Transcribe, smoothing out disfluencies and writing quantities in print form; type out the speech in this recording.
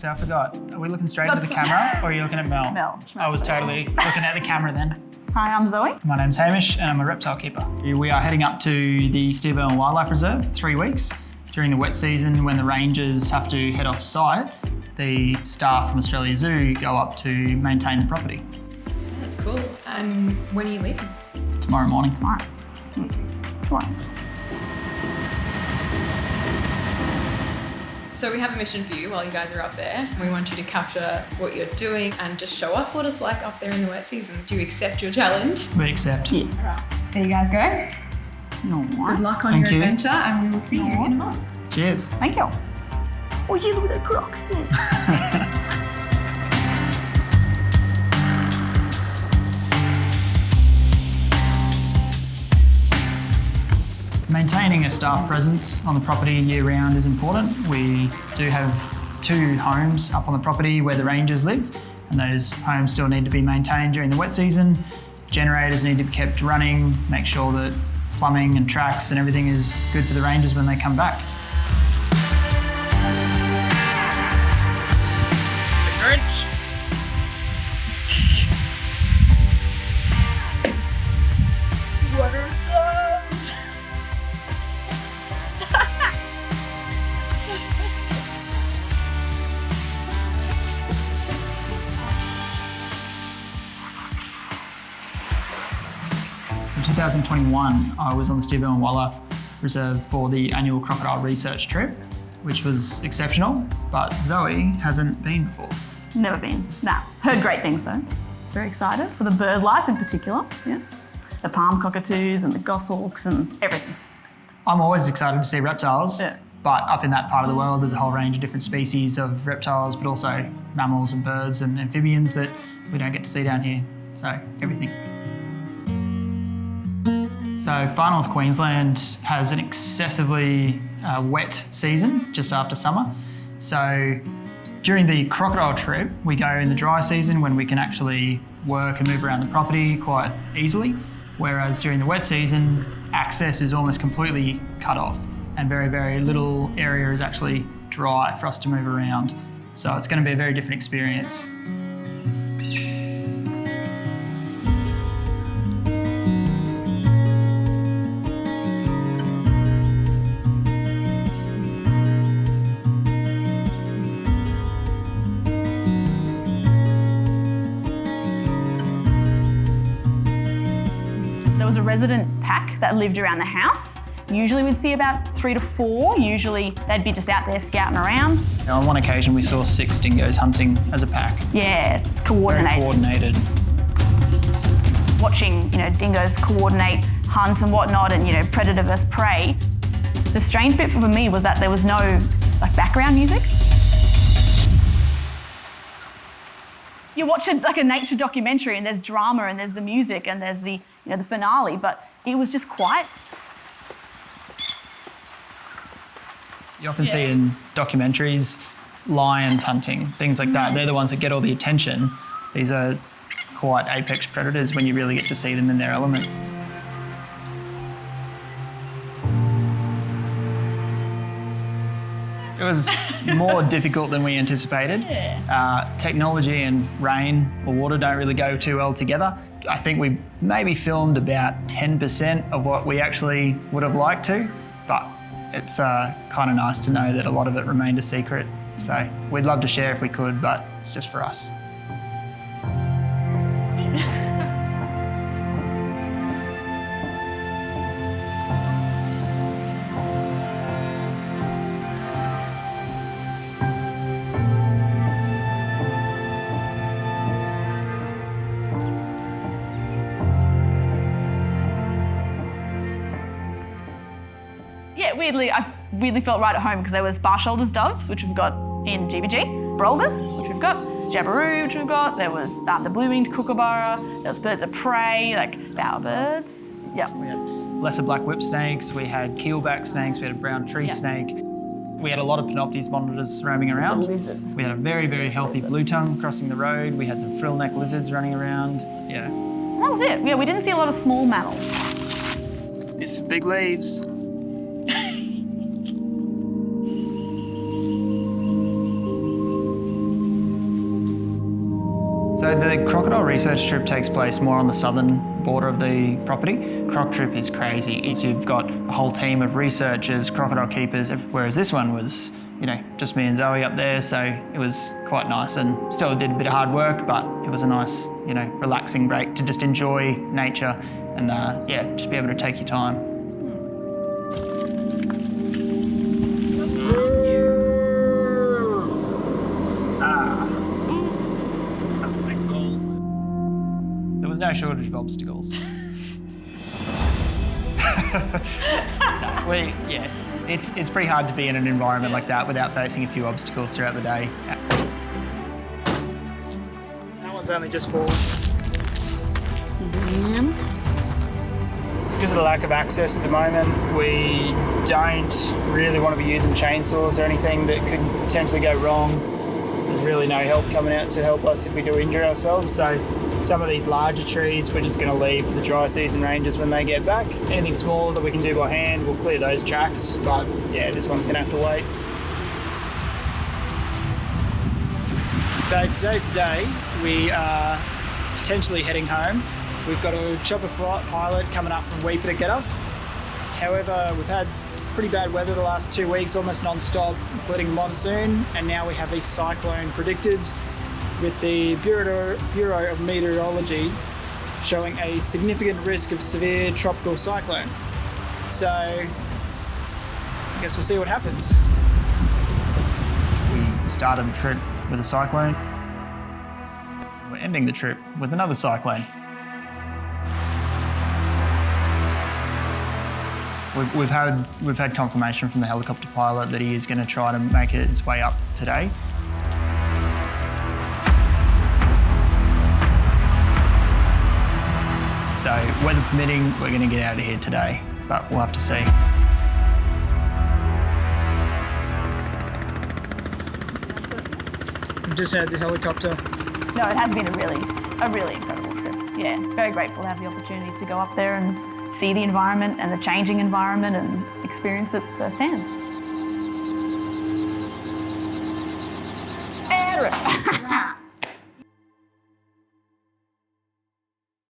So I forgot. Are we looking straight into the camera or are you looking at Mel? Mel. I was totally looking at the camera then. Hi, I'm Zoe. My name's Hamish and I'm a reptile keeper. We are heading up to the Steve Irwin Wildlife Reserve 3 weeks. During the wet season, when the rangers have to head off site, the staff from Australia Zoo go up to maintain the property. That's cool. And when are you leaving? Tomorrow morning. Tomorrow. So we have a mission for you while you guys are up there. We want you to capture what you're doing and just show us what it's like up there in the wet season. Do you accept your challenge? We accept. Yes. There you guys go. Nice. Good luck on Thank your you. adventure and we will see you in a month. Cheers. Thank you. Oh, yeah, look at that croc. Yes. Maintaining a staff presence on the property year-round is important. We do have 2 homes up on the property where the rangers live, and those homes still need to be maintained during the wet season. Generators need to be kept running, make sure that plumbing and tracks and everything is good for the rangers when they come back. In 2021, I was on the Steve Irwin Wildlife Reserve for the annual crocodile research trip, which was exceptional, but Zoe hasn't been before. Never been. Nah, heard great things though. Very excited for the bird life in particular. Yeah. The palm cockatoos and the goshawks and everything. I'm always excited to see reptiles, Yeah. but up in that part of the world, there's a whole range of different species of reptiles, but also mammals and birds and amphibians that we don't get to see down here. So, everything. So Far North Queensland has an excessively wet season just after summer. So during the crocodile trip, we go in the dry season when we can actually work and move around the property quite easily. Whereas during the wet season, access is almost completely cut off and very, very little area is actually dry for us to move around. So it's going to be a very different experience. There was a resident pack that lived around the house. Usually we'd see about 3 to 4. Usually they'd be just out there scouting around. Now, on one occasion, we saw 6 dingoes hunting as a pack. Yeah, it's Very coordinated. coordinated. Watching, dingoes coordinate, hunt and whatnot, and predator versus prey. The strange bit for me was that there was no background music. You watch a nature documentary and there's drama and there's the music and there's the the finale, but it was just quiet. You often see in documentaries lions hunting, things like that. They're the ones that get all the attention. These are quite apex predators when you really get to see them in their element. It was more difficult than we anticipated. Technology and rain or water don't really go too well together. I think we maybe filmed about 10% of what we actually would have liked to, but it's kind of nice to know that a lot of it remained a secret. So we'd love to share if we could, but it's just for us. Yeah, I weirdly felt right at home because there was bar-shoulders doves, which we've got in GBG, brolgas, which we've got, jabberoo, which we've got, there was the blue-winged kookaburra, there was birds of prey, like bowerbirds. Yeah. We had lesser black whip snakes, we had keelback snakes, we had a brown tree snake. We had a lot of Panoptes monitors roaming around. We had a very, very healthy blue tongue crossing the road. We had some frill neck lizards running around. Yeah. And that was it. Yeah, we didn't see a lot of small mammals. It's some big leaves. So the crocodile research trip takes place more on the southern border of the property. Croc trip is crazy. You've got a whole team of researchers, crocodile keepers, whereas this one was, just me and Zoe up there, so it was quite nice and still did a bit of hard work, but it was a nice, relaxing break to just enjoy nature and, just be able to take your time. That's a big goal. There was no shortage of obstacles. It's pretty hard to be in an environment like that without facing a few obstacles throughout the day. That one's only just fallen. Damn. Because of the lack of access at the moment, we don't really want to be using chainsaws or anything that could potentially go wrong. There's really no help coming out to help us if we do injure ourselves. So some of these larger trees we're just going to leave for the dry season rangers when they get back. Anything smaller that we can do by hand, we'll clear those tracks. But yeah, this one's going to have to wait. So today's the day. We are potentially heading home. We've got a chopper pilot coming up from Weipa to get us. However, we've had pretty bad weather the last 2 weeks, almost non-stop, including monsoon, and now we have a cyclone predicted with the Bureau of Meteorology showing a significant risk of severe tropical cyclone. So I guess we'll see what happens. We started the trip with a cyclone. We're ending the trip with another cyclone. We've had confirmation from the helicopter pilot that he is going to try to make his way up today. So, weather permitting, we're going to get out of here today, but we'll have to see. We just had the helicopter. No, it has been a really incredible trip. Yeah, very grateful to have the opportunity to go up there and see the environment and the changing environment and experience it firsthand.